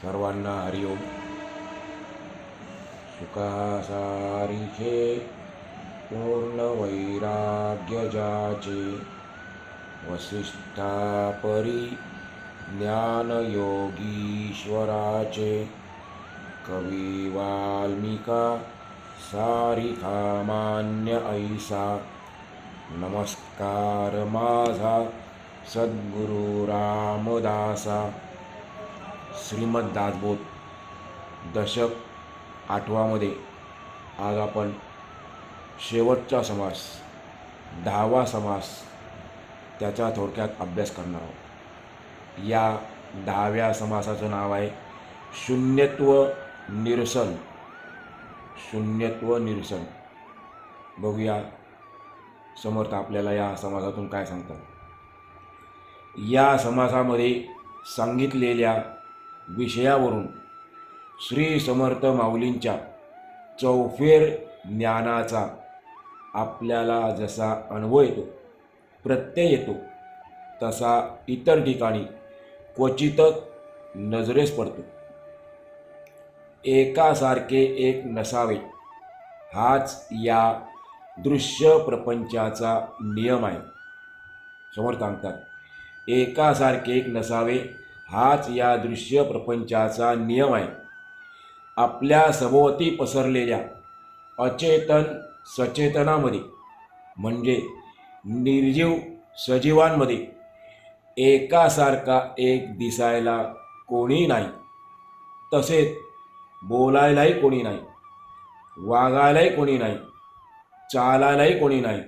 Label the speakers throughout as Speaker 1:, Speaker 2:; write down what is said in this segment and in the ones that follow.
Speaker 1: सर्वांना हरिओम. सुखासारीचे पूर्ण वैराग्य जाचे, वसिष्ठापरी ज्ञान योगीश्वराचे. कवी वाल्मिका सारिखा मान्य ऐसा, नमस्कार माझा सद्गुरु रामदासा. श्रीमद दासबोध दशक 8मध्ये आज आपण शेवटचा समास 10वा समास त्याचा थोडक्यात अभ्यास करणार आहोत. या 10व्या समासाचं नाव आहे शून्यत्व निरसन. शून्यत्व निरसन. बघूया समर्थ आपल्याला या समासातून काय सांगतात. या समासामध्ये सांगितलेल्या विषयावरून श्री समर्थ माऊलींच्या चौफेर ज्ञानाचा आपल्याला जसा अनुभव येतो, प्रत्यय येतो, तसा इतर ठिकाणी क्वचितच नजरेस पडतो. एकासारखे एक नसावे हाच या दृश्य प्रपंचाचा नियम आहे. समर्थ सांगतात, एकासारखे एक नसावे हाच या दृश्य प्रपंचाचा नियम आहे. आपल्या सभोवती पसरलेल्या अचेतन सचेतनामध्ये म्हणजे निर्जीव सजीवांमध्ये एकासारखा एक दिसायला कोणी नाही, तसेच बोलायलाही कोणी नाही, वागायलाही कोणी नाही, चालायलाही कोणी नाही,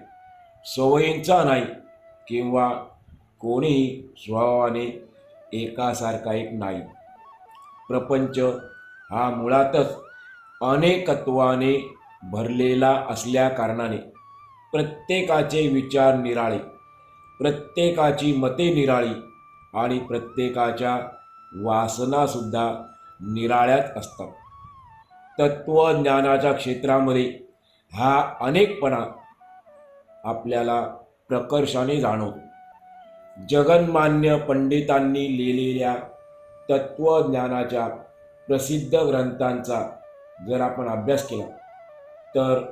Speaker 1: सवयींचा नाही किंवा कोणीही स्वभावाने एकासारखा एक नाही. प्रपंच हा मुळातच अनेकत्वाने भरलेला असल्या कारणाने प्रत्येकाचे विचार निराळे, प्रत्येकाची मते निराळी आणि प्रत्येकाच्या वासनासुद्धा निराळ्याच असतात. तत्त्वज्ञानाच्या क्षेत्रामध्ये हा अनेकपणा आपल्याला प्रकर्षाने जाणवतो. जगन्मान्य पंडितांनी लिहिलेल्या तत्त्वज्ञानाच्या प्रसिद्ध ग्रंथांचा जर आपण अभ्यास केला तर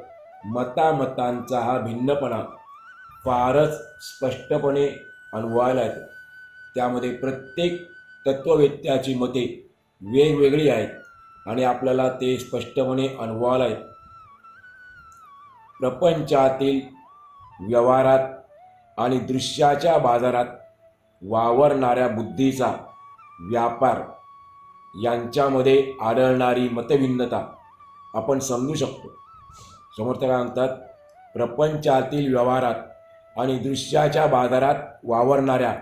Speaker 1: मतामतांचा हा भिन्नपणा फारच स्पष्टपणे अनुभवायला येतो. त्यामध्ये प्रत्येक तत्त्ववेत्त्याची मते वेगवेगळी आहेत आणि आपल्याला ते स्पष्टपणे अनुभवायला येतं. प्रपंचातील व्यवहारात आणि दृश्याच्या बाजारात वावरणाऱ्या बुद्धीचा व्यापार यांच्यामध्ये आढळणारी मतभिन्नता आपण समजू शकतो. समर्थ काय म्हणतात, प्रपंचातील व्यवहारात आणि दृश्याच्या बाजारात वावरणाऱ्या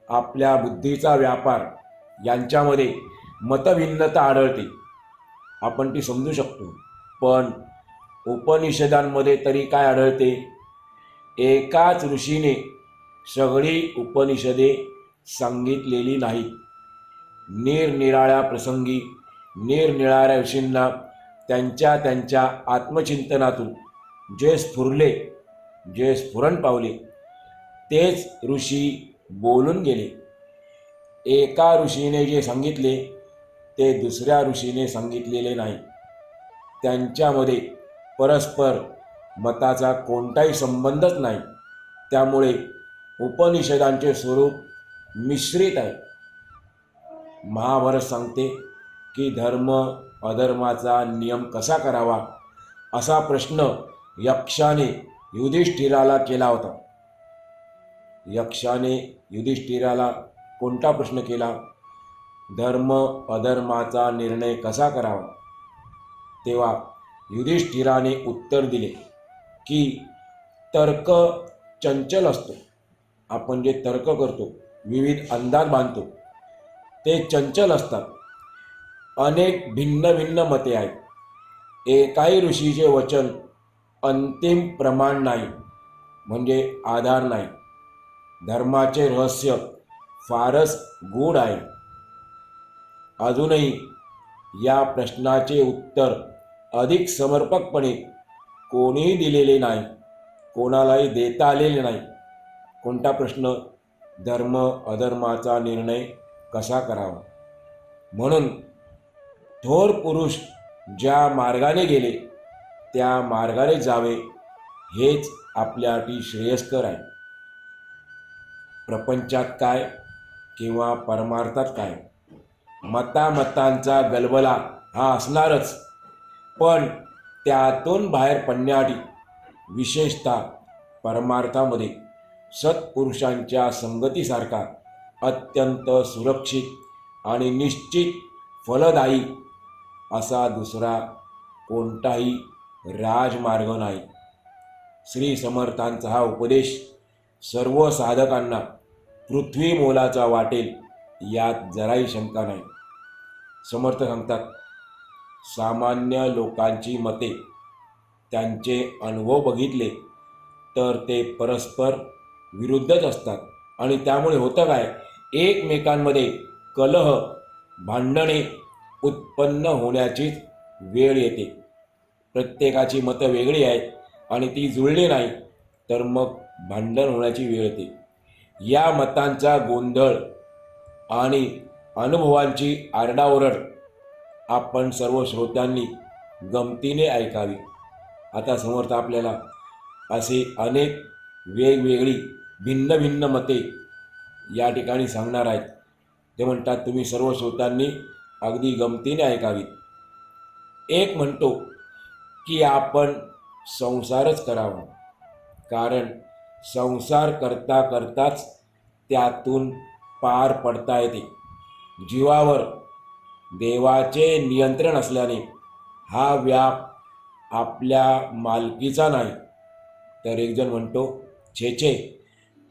Speaker 1: आपल्या बुद्धीचा व्यापार यांच्यामध्ये मतभिन्नता आढळते, आपण ती समजू शकतो. पण उपनिषदांमध्ये तरी काय आढळते? एकाच ऋषीने सगळी उपनिषदे सांगितलेली नाहीत. निरनिराळ्या प्रसंगी निरनिराळ्या ऋषींना त्यांच्या त्यांच्या आत्मचिंतनातून जे स्फुरले, जे स्फुरण पावले, तेच ऋषी बोलून गेले. एका ऋषीने जे सांगितले ते दुसऱ्या ऋषीने सांगितलेले नाही. त्यांच्यामध्ये परस्पर मताचा कोणताही संबंधच नाही. त्यामुळे उपनिषदांचे स्वरूप मिश्रित आहे. महाभारत सांगते की धर्म अधर्माचा नियम कसा करावा असा प्रश्न यक्षाने युधिष्ठिराला केला होता. यक्षाने युधिष्ठिराला कोणता प्रश्न केला? धर्म अधर्माचा निर्णय कसा करावा? तेव्हा युधिष्ठिराने उत्तर दिले की तर्क चंचल असतो. आपण जे तर्क करतो, विविध अंदाज बांधतो, ते चंचल असतात. अनेक भिन्न भिन्न मते आहेत. एकाही ऋषीचे वचन अंतिम प्रमाण नाही, म्हणजे आधार नाही. धर्माचे रहस्य फारच गूढ आहे. अजूनही या प्रश्नाचे उत्तर अधिक समर्पकपणे कोणीही दिलेले नाही, कोणालाही देता आलेले नाही. कोणता प्रश्न? धर्म अधर्माचा निर्णय कसा करावा. म्हणून थोर पुरुष ज्या मार्गाने गेले त्या मार्गाने जावे हेच आपल्यासाठी श्रेयस्कर आहे. प्रपंचात काय किंवा परमार्थात काय, मतांचा गलबला हा असणारच, पण त्यातून बाहेर पडण्यासाठी विशेषतः परमार्थामध्ये सत्पुरुषांच्या संगतीसारखा अत्यंत सुरक्षित आणि निश्चित फलदायी असा दुसरा कोणताही राजमार्ग नाही. श्री समर्थांचा हा उपदेश सर्व साधकांना पृथ्वी मोलाचा वाटेल यात जराही शंका नाही. समर्थ सांगतात, सामान्य लोकांची मते, त्यांचे अनुभव बघितले तर ते परस्पर विरुद्धच असतात आणि त्यामुळे होतं काय, एकमेकांमध्ये कलह, भांडणे उत्पन्न होण्याचीच वेळ येते. प्रत्येकाची मतं वेगळी आहेत आणि ती जुळली नाही तर मग भांडण होण्याची वेळ येते. या मतांचा गोंधळ आणि अनुभवांची आरडाओरड आपण सर्व श्रोत्यांनी गमतीने ऐकावी. आता समर्थ आपल्याला असे अनेक वेगवेगळी भिन्न भिन्न मते या ठिकाणी सांगणार आहेत. ते म्हणतात, तुम्ही सर्व श्रोत्यांनी अगदी गमतीने ऐकावीत. एक म्हणतो की आपण संसारच करावा, कारण संसार करता करताच त्यातून पार पडता येते. जीवावर देवाचे नियंत्रण असल्याने हा व्याप आपल्या मालकीचा नाही. तर एक जण म्हणतो, छे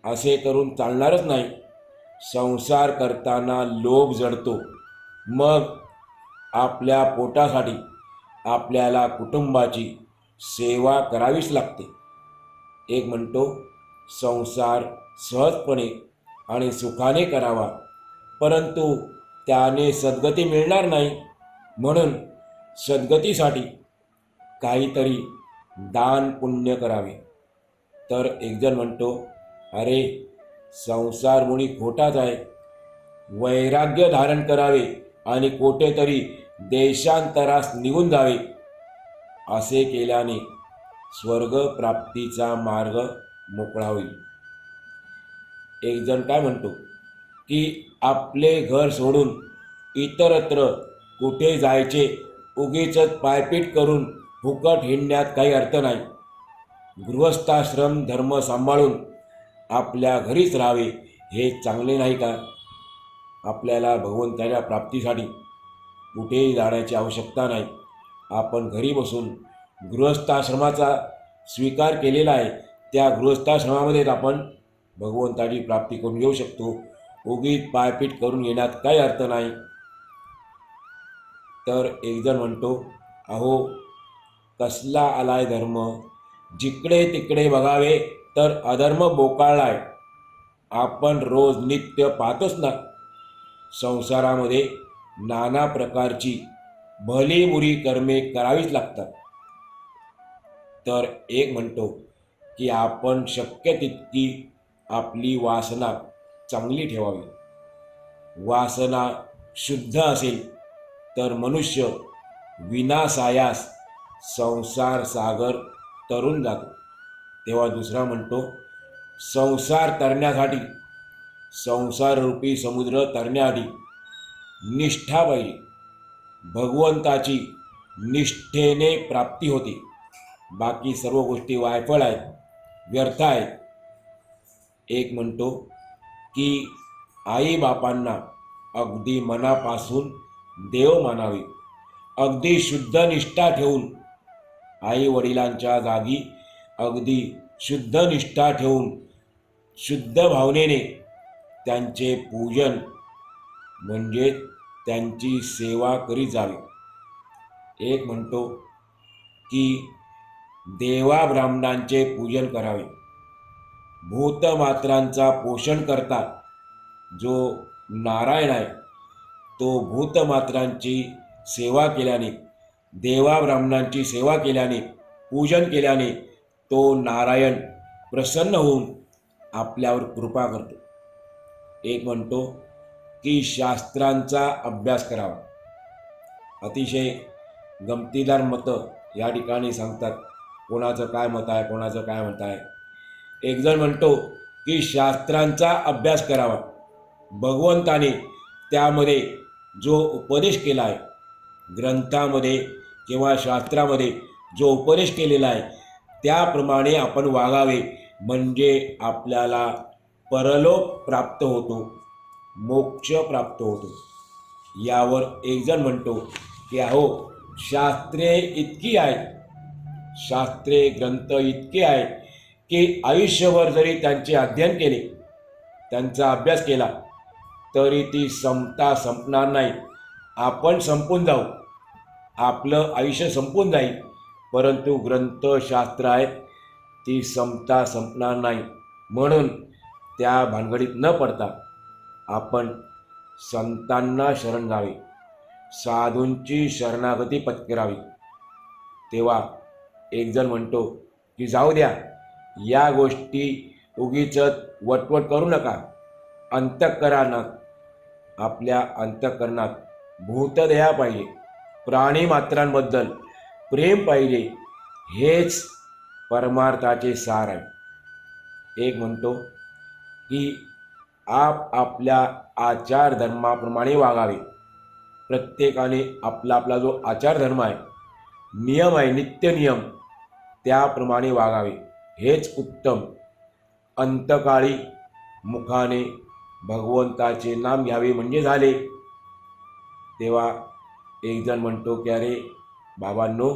Speaker 1: असे करून चालणारच नाही. संसार करताना लोभ जडतो, मग आपल्या पोटासाठी आपल्याला कुटुंबाची सेवा करावीच लागते. एक म्हणतो, संसार सहजपणे आणि सुखाने करावा, परंतु त्याने सद्गती मिळणार नाही, म्हणून सद्गतीसाठी काहीतरी दान पुण्य करावे. तर एक जण म्हणतो, अरे संसार मुळी खोटाच आहे, वैराग्य धारण करावे आणि कोठेतरी देशांतरास निघून जावे. असे केल्याने स्वर्ग प्राप्तीचा मार्ग मोकळा होईल. एक जण काय म्हणतो की आपले घर सोडून इतरत्र कुठे जायचे, उगीचच पायपीट करून फुकट हिंडण्यात काही अर्थ नाही. गृहस्थाश्रम धर्म सांभाळून आपल्या घरीच राहावे हे चांगले नाही का? आपल्याला भगवंताच्या प्राप्तीसाठी कुठेही जाण्याची आवश्यकता नाही. आपण घरी बसून गृहस्थाश्रमाचा स्वीकार केलेला आहे, त्या गृहस्थाश्रमामध्येच आपण भगवंताची प्राप्ती करून घेऊ शकतो. उगीच पायपीट करून येण्यात काही अर्थ नाही. तर एक जण म्हणतो, अहो कसला आलाय धर्म, जिकडे तिकडे बघावे तर अधर्म बोकाळलाय. आपण रोज नित्य पाहतोच ना, संसारामध्ये नाना प्रकारची भली बुरी कर्मे करावीच लागतात. तर एक म्हणतो की आपण शक्य तितकी आपली वासना चांगली ठेवावी. वासना शुद्ध असेल तर मनुष्य विनासायास संसार सागर तरून जातो. तेव्हा दुसरा म्हणतो, संसार तरण्यासाठी, संसाररूपी समुद्र तरण्याआधी निष्ठा पाहिजे. भगवंताची निष्ठेने प्राप्ती होते. बाकी सर्व गोष्टी वायफळ आहेत, व्यर्थ आहेत. एक म्हणतो की आईबापांना अगदी मनापासून देव मानावे. अगदी शुद्ध निष्ठा ठेवून, आई वडिलांच्या जागी अगदी शुद्ध निष्ठा ठेवून शुद्ध भावनेने त्यांचे पूजन म्हणजे त्यांची सेवा करीत जावे. एक म्हणतो की देवा ब्राह्मणांचे पूजन करावे. भूतमात्रांचा पोषण करता जो नारायण आहे, तो भूतमात्रांची सेवा केल्याने, देवा ब्राह्मणांची सेवा केल्याने, पूजन केल्याने तो नारायण प्रसन्न होऊन आपल्यावर कृपा करतो. एक म्हणतो की शास्त्रांचा अभ्यास करावा. अतिशय गमतीदार मतं या ठिकाणी सांगतात. कोणाचं काय मत आहे, कोणाचं काय मत आहे. एक जण म्हणतो की शास्त्रांचा अभ्यास करावा. भगवंताने त्यामध्ये जो उपदेश केला आहे, ग्रंथामध्ये किंवा शास्त्रामध्ये जो उपदेश केलेला आहे त्याप्रमाणे आपण वागावे, म्हणजे आपल्याला परलोक प्राप्त होतो, मोक्ष प्राप्त होतो. यावर एक जण म्हणतो की अहो, शास्त्रे इतकी आहेत, शास्त्रे ग्रंथ इतके आहेत की आयुष्यभर जरी त्यांचे अध्ययन केले, त्यांचा अभ्यास केला, तरी ती संपणार नाही. आपण संपून जाऊ, आपलं आयुष्य संपून जाईल, परंतु ग्रंथ शास्त्र आहेत ती संपणार नाही. म्हणून त्या भानगडीत न पडता आपण संतांना शरण जावे, साधूंची शरणागती पत्करावी. तेव्हा एक जण म्हणतो की जाऊ द्या, या गोष्टी उगीच वटवट करू नका. अंतःकरणात, आपल्या अंतःकरणात भूतदया पाहिजे, प्राणीमात्रांबद्दल प्रेम पाहिजे. हेच परमार्थाचे सार आहे. एक म्हणतो की आपल्या आचार धर्माप्रमाणे वागावे. प्रत्येकाने आपला आपला जो आचार धर्म आहे, नियम आहे, नित्य नियम, त्याप्रमाणे वागावे, हेच उत्तम. अंतकाळी मुखाने भगवंताचे नाम घ्यावे म्हणजे झाले. तेव्हा एक जण म्हणतो की अरे बाबांनो,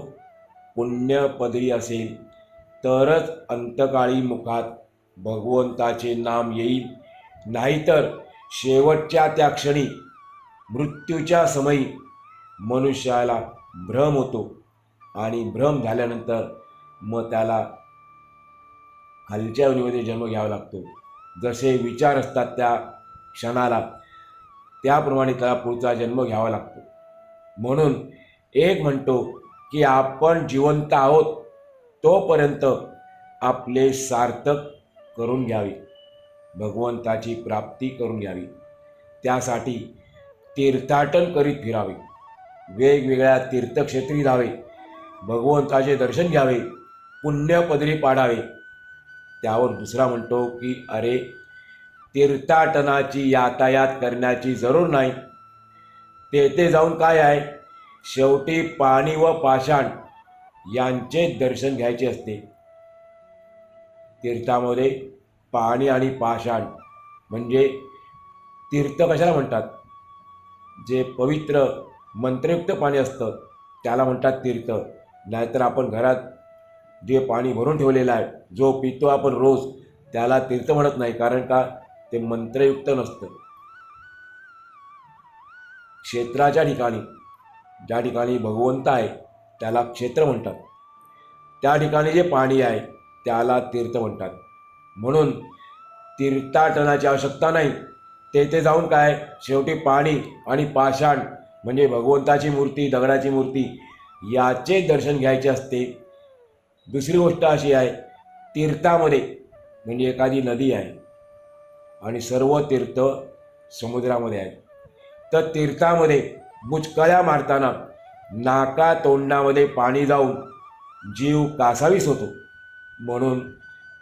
Speaker 1: पुण्य पदरी असेल तरच अंतकाळी मुखात भगवंताचे नाम येईल, नाहीतर शेवटच्या त्या क्षणी, मृत्यूच्या समयी मनुष्याला भ्रम होतो, आणि भ्रम झाल्यानंतर मग त्याला खालच्या योनीमध्ये जन्म घ्यावा लागतो. जसे विचार असतात त्या क्षणाला, त्याप्रमाणे त्याला पुढचा जन्म घ्यावा लागतो. म्हणून एक म्हणतो की आपण जिवंत आहोत तोपर्यंत आपले सार्थक करून घ्यावे, भगवंताची प्राप्ती करून घ्यावी. त्यासाठी तीर्थाटन करीत फिरावे, वेगवेगळ्या तीर्थक्षेत्री जावे, भगवंताचे दर्शन घ्यावे, पुण्य पदरी पाडावे. त्यावर दुसरा म्हणतो की अरे, तीर्थाटनाची यातायात करण्याची जरूर नाही. तेथे जाऊन काय आहे, शेवटी पाणी व पाषाण यांचे दर्शन घ्यायचे असते. तीर्थामध्ये पाणी आणि पाषाण म्हणजे तीर्थ कशाला म्हणतात? जे पवित्र मंत्रयुक्त पाणी असतं त्याला म्हणतात तीर्थ. नाहीतर आपण घरात जे पाणी भरून ठेवलेलं आहे, जो पितो आपण रोज, त्याला तीर्थ म्हणत नाही, कारण का ते मंत्रयुक्त नसतं. क्षेत्राच्या ठिकाणी, ज्या ठिकाणी भगवंत आहे त्याला क्षेत्र म्हणतात. त्या ठिकाणी जे पाणी आहे त्याला तीर्थ म्हणतात. म्हणून तीर्थाटनाची आवश्यकता नाही. तेथे जाऊन काय, शेवटी पाणी आणि पाषाण म्हणजे भगवंताची मूर्ती, दगडाची मूर्ती, याचे दर्शन घ्यायचे असते. दुसरी गोष्ट अशी आहे, तीर्थामध्ये म्हणजे एखादी नदी आहे आणि सर्व तीर्थ समुद्रामध्ये आहेत, तर तीर्थामध्ये बुचकळ्या मारताना नाका तोंडामध्ये पाणी जाऊन जीव कासावीस होतो. म्हणून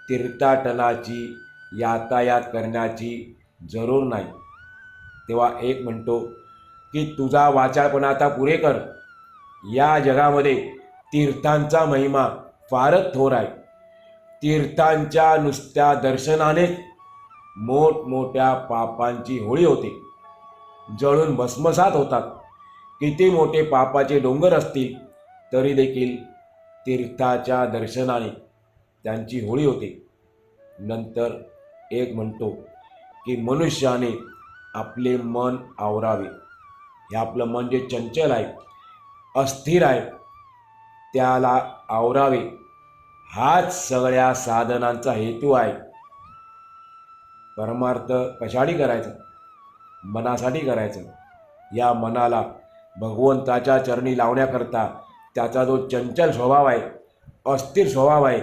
Speaker 1: तीर्थाटनाची यातायात करण्याची जरूर नाही. तेव्हा एक म्हणतो की तुझा वाचाळपणा आता पुरे कर. या जगामध्ये तीर्थांचा महिमा फारच थोर आहे. तीर्थांच्या नुसत्या दर्शनानेच मोठमोठ्या पापांची होळी होते, जळून भस्मसात होतात. किती मोठे पापाचे डोंगर असतील तरी देखील तीर्थाच्या दर्शनाने त्यांची होळी होते. नंतर एक म्हणतो की मनुष्याने आपले मन आवरावे. हे आपलं मन जे चंचल आहे, अस्थिर आहे, त्याला आवरावे. हाच सगळ्या साधनांचा हेतू आहे. परमार्थ कशासाठी करायचा? मनासाठी करायचं. या मनाला भगवंताच्या चरणी लावण्याकरता त्याचा जो चंचल स्वभाव आहे, अस्थिर स्वभाव आहे,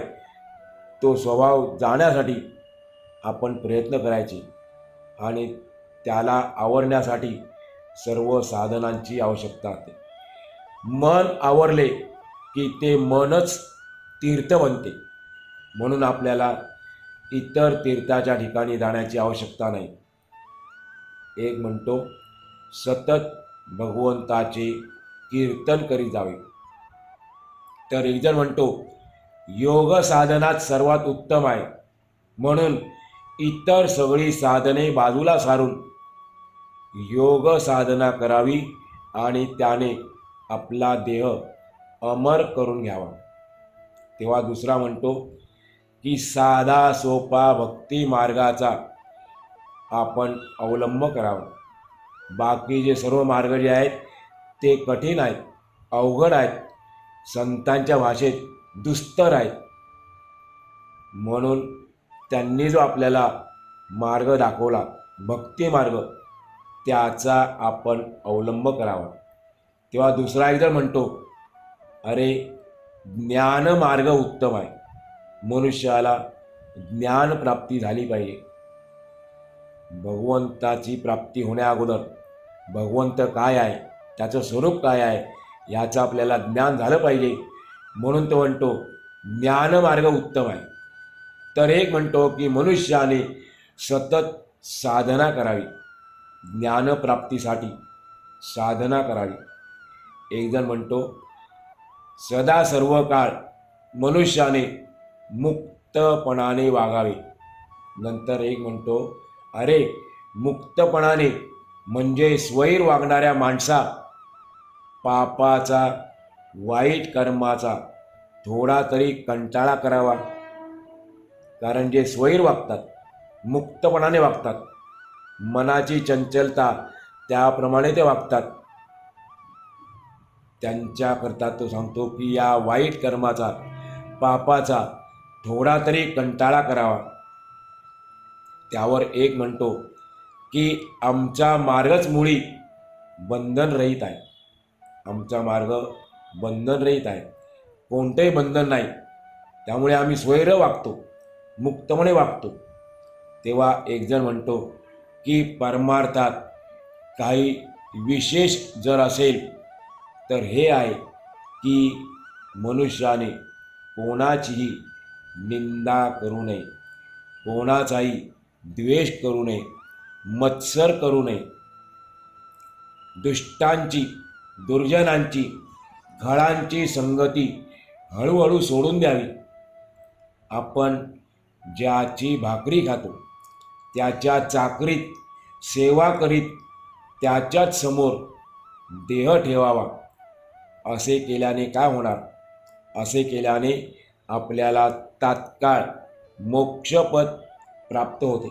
Speaker 1: तो स्वभाव जाण्यासाठी आपण प्रयत्न करायचे, आणि त्याला आवरण्यासाठी सर्व साधनांची आवश्यकता असते. मन आवरले की ते मनच तीर्थ बनते. म्हणून आपल्याला इतर तीर्थाच्या ठिकाणी जाण्याची आवश्यकता नाही. एक म्हणतो सतत भगवंताचे कीर्तन करीत जावे. तर एक जण म्हणतो योग साधनात सर्वात उत्तम आहे, म्हणून इतर सगळी साधने बाजूला सारून योग साधना करावी आणि त्याने आपला देह अमर करून घ्यावा. तेव्हा दुसरा म्हणतो की साधा सोपा भक्ती मार्गाचा आपण अवलंब करावा. बाकी जे सर्व मार्ग जे आहेत ते कठीण आहेत, अवघड आहेत, संतांच्या भाषेत दुस्तर आहेत. म्हणून त्यांनी जो आपल्याला मार्ग दाखवला भक्ती मार्ग, त्याचा आपण अवलंब करावा. तेव्हा दुसरा एक जण म्हणतो अरे ज्ञान मार्ग उत्तम आहे, मनुष्याला ज्ञानप्राप्ती झाली पाहिजे. भगवंताची प्राप्ती होण्या अगोदर भगवंत काय आहे, त्याचं स्वरूप काय आहे, याचं आपल्याला ज्ञान झालं पाहिजे. म्हणून तो म्हणतो ज्ञानमार्ग उत्तम आहे. तर एक म्हणतो की मनुष्याने सतत साधना करावी, ज्ञानप्राप्तीसाठी साधना करावी. एक जण म्हणतो सदा सर्व काळ मनुष्याने मुक्तपणाने वागावे. नंतर एक म्हणतो अरे मुक्तपणाने म्हणजे स्वैर वागणाऱ्या माणसा पापाचा वाईट कर्माचा थोडा तरी कंटाळा करावा. कारण जे स्वैर वागतात, मुक्तपणाने वागतात, मनाची चंचलता त्याप्रमाणे ते वागतात, त्यांच्याकरता तो सांगतो की या वाईट कर्माचा पापाचा थोडा तरी कंटाळा करावा. त्यावर एक म्हणतो की आमचा मार्गच मुळी बंधनरहित आहे. आमचा मार्ग बंधनरहित आहे, कोणतेही बंधन नाही. त्यामुळे आम्ही स्वैर वागतो, मुक्तपणे वागतो. तेव्हा एक जण म्हणतो की परमार्थात काही विशेष जर असेल तर हे आहे की मनुष्याने कोणाचीही निंदा करू नये, कोणाचाही द्वेष करू नये, मत्सर करू नये, दुष्टांची दुर्जनांची घाळांची संगती हळूहळू सोडून द्यावी. आपण ज्याची भाकरी खातो त्याच्या चाकरीत सेवा करीत त्याच्याच समोर देह ठेवावा. असे केल्याने काय होणार? असे केल्याने आपल्याला तात्काळ मोक्षपद प्राप्त होते.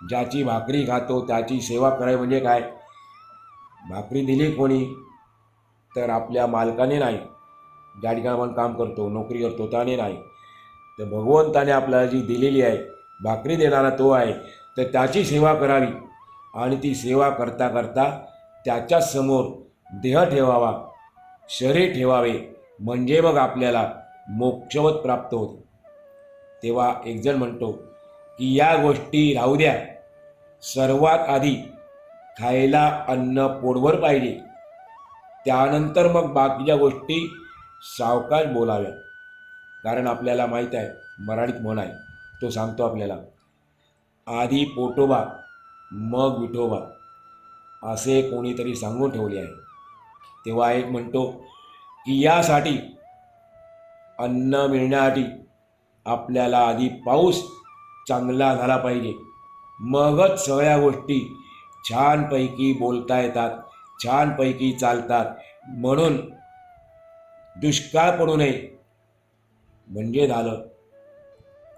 Speaker 1: ज्याची भाकरी खातो त्याची सेवा करावी म्हणजे काय? भाकरी दिली कोणी तर आपल्या मालकाने नाही, ज्या ठिकाणी आपण काम करतो नोकरी करतो त्याने नाही, तर भगवंताने आपल्याला जी दिलेली आहे भाकरी देणारा तो आहे, तर त्याची सेवा करावी. आणि ती सेवा करता करता त्याच्याच समोर देह ठेवावा, शरीर ठेवावे, म्हणजे मग आपल्याला मोक्षवत प्राप्त होते. तेव्हा एक जण म्हणतो की या गोष्टी राहू द्या, सर्वात आधी खायला अन्न पोटभर पाहिजे, त्यानंतर मग बाकीच्या गोष्टी सावकाश बोलाव्या. कारण आपल्याला माहीत आहे, मराठीत म्हण आहे, तो सांगतो आपल्याला आधी पोटोबा मग विठोबा, असे कोणीतरी सांगून ठेवले आहे. तेव्हा एक म्हणतो की यासाठी अन्न मिळण्यासाठी आपल्याला आधी पाऊस चांगला झाला पाहिजे, मगच सगळ्या गोष्टी छानपैकी बोलता येतात, छानपैकी चालतात. म्हणून दुष्काळ पडू नये म्हणजे झालं.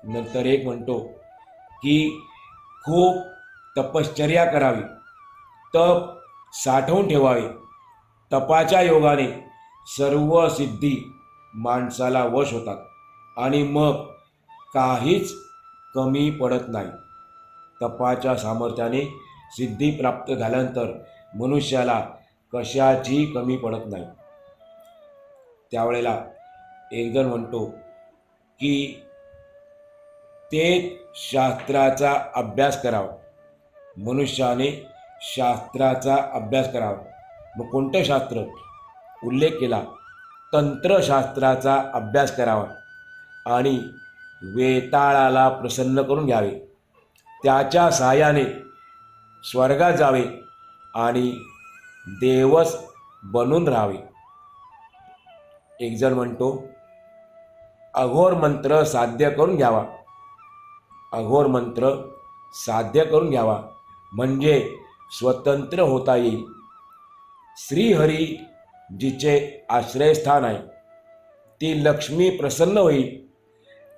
Speaker 1: नंतर एक म्हणतो की खूप तपश्चर्या करावी, तप साठवून ठेवावे. तपाच्या योगाने सर्व सिद्धी माणसाला वश होतात आणि मग काहीच कमी पडत नाही. तपाच्या सामर्थ्याने सिद्धी प्राप्त झाल्यानंतर मनुष्याला कशाची कमी पडत नाही. त्यावेळेला एक जण म्हणतो की ते शास्त्राचा अभ्यास करावा. मनुष्याने शास्त्राचा अभ्यास करावा. मग कोणतं शास्त्र? उल्लेख केला. तंत्रशास्त्राचा अभ्यास करावा आणि वेताळाला प्रसन्न करून घ्यावे. त्याच्या सहाय्याने स्वर्गात जावे आणि देवच बनून राहावे. एक जण म्हणतो, अघोर मंत्र साध्य करून घ्यावा. अघोर मंत्र साध्य करून घ्यावा म्हणजे स्वतंत्र होता येईल. श्रीहरी जिचे आश्रयस्थान आहे ती लक्ष्मी प्रसन्न होईल.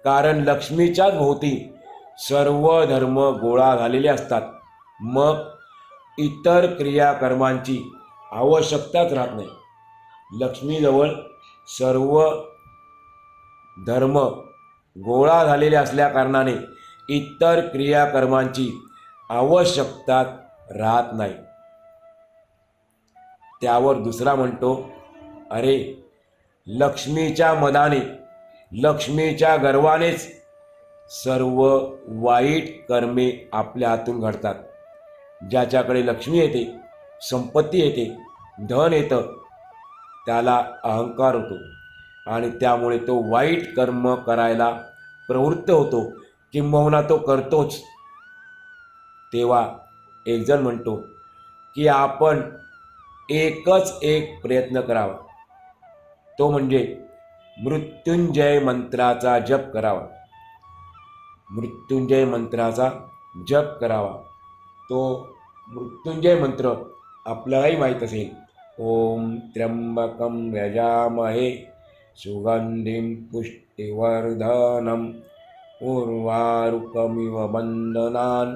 Speaker 1: कारण लक्ष्मीच्याच भोवती सर्व धर्म गोळा झालेले असतात. मग इतर क्रियाकर्मांची आवश्यकताच राहत नाही. लक्ष्मीजवळ सर्व धर्म गोळा झालेले असल्याकारणाने इतर क्रियाकर्मांची आवश्यकता राहत नाही. त्यावर दुसरा म्हणतो, अरे लक्ष्मीच्या मदाने, लक्ष्मीच्या गर्वानेच सर्व वाईट कर्मे आपल्या हातून घडतात. ज्याच्याकडे लक्ष्मी येते, संपत्ती येते, धन येतं, त्याला अहंकार होतो आणि त्यामुळे तो वाईट कर्म करायला प्रवृत्त होतो, किंबहुना तो करतोच. तेव्हा एक जण म्हणतो की आपण एकच एक प्रयत्न करावा, तो म्हणजे मृत्युंजय मंत्राचा जप करावा. मृत्युंजय मंत्राचा जप करावा. तो मृत्युंजय मंत्र आपल्यालाही माहीत असेल. ओम त्र्यंबकं यजामहे सुगंधिं पुष्टिवर्धनम् उर्वारुकमिव बंधनान्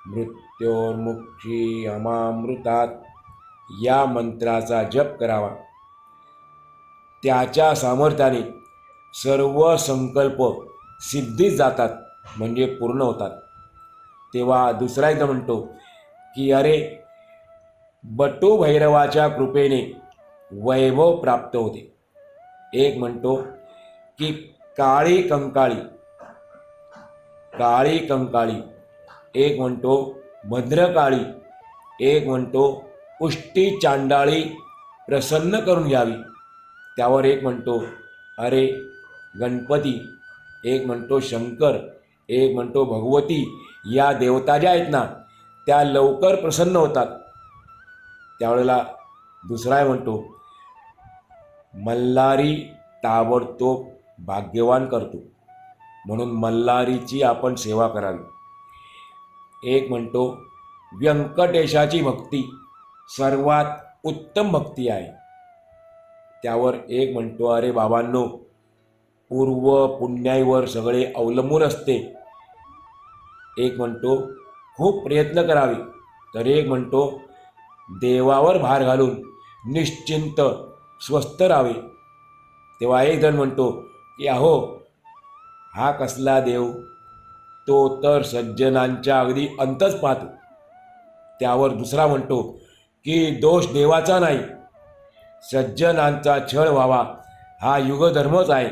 Speaker 1: मृत्योर्मुक्षीयमामृतात्. या मंत्राचा जप करावा. त्याच्या सामर्थ्याने सर्व संकल्प सिद्धीस जातात, म्हणजे पूर्ण होतात. तेव्हा दुसरा एकदा म्हणतो की अरे बटू भैरवाच्या कृपेने वैभव प्राप्त होते. एक म्हणतो की काळी कंकाळी, काळी कंकाळी. एक म्हणतो भद्रकाळी. एक म्हणतो पुष्टी चांडाळी प्रसन्न करून घ्यावी. त्यावर एक म्हणतो अरे गणपती. एक म्हणतो शंकर. एक म्हणतो भगवती. या देवता ज्या आहेत ना त्या लवकर प्रसन्न होतात. त्यावेळेला दुसरा म्हणतो मल्हारी ताबडतोब भाग्यवान करतो, म्हणून मल्हारीची आपण सेवा करावी. एक म्हणतो व्यंकटेशाची भक्ती सर्वात उत्तम भक्ती आहे. त्यावर एक म्हणतो अरे बाबांनो, पूर्व पुण्याईवर सगळे अवलंबून असते. एक म्हणतो खूप प्रयत्न करावे. तर एक म्हणतो देवावर भार घालून निश्चिंत स्वस्थ राहावे. तेव्हा एक जण म्हणतो की अहो हा कसला देव, तो तर सज्जनांच्या अगदी अंतच पाहतो. त्यावर दुसरा म्हणतो की दोष देवाचा नाही, सज्जनांचा छळ व्हावा हा युगधर्मच आहे.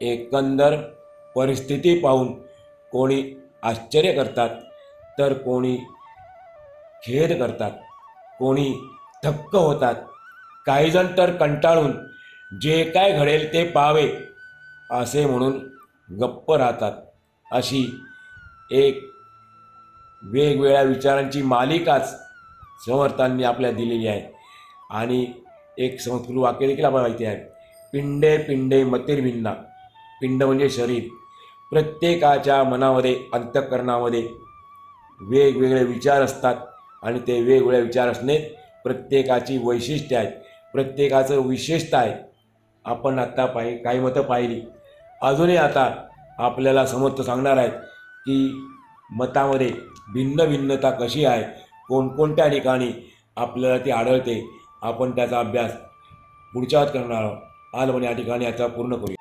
Speaker 1: एकंदर परिस्थिती पाहून कोणी आश्चर्य करतात, तर कोणी खेद करतात, कोणी थक्क होतात. काहीजण तर कंटाळून जे काय घडेल ते पाहावे असे म्हणून गप्प राहतात. अशी एक वेगवेगळ्या विचारांची मालिकाच समर्थांनी आपल्याला दिलेली आहे. आणि एक संस्कृत वाक्य देखील आपल्याला माहिती आहे, पिंडे पिंडे मतिर्भिन्ना. पिंड म्हणजे शरीर. प्रत्येकाच्या मनामध्ये, अंतःकरणामध्ये वेगवेगळे विचार असतात आणि ते वेगवेगळे विचार असणे प्रत्येकाची वैशिष्ट्य आहेत, प्रत्येकाचं विशेषता आहे. आपण आत्ता काही मतं पाहिली. अजूनही आता आपल्याला समर्थ सांगणार आहेत की मतामध्ये भिन्न भिन्नता कशी आहे, कोणकोणत्या ठिकाणी आपल्याला ती आढळते. आपण त्याचा अभ्यास पुढच्या करणार आहोत. आज आपण या ठिकाणी याचा पूर्ण करूया.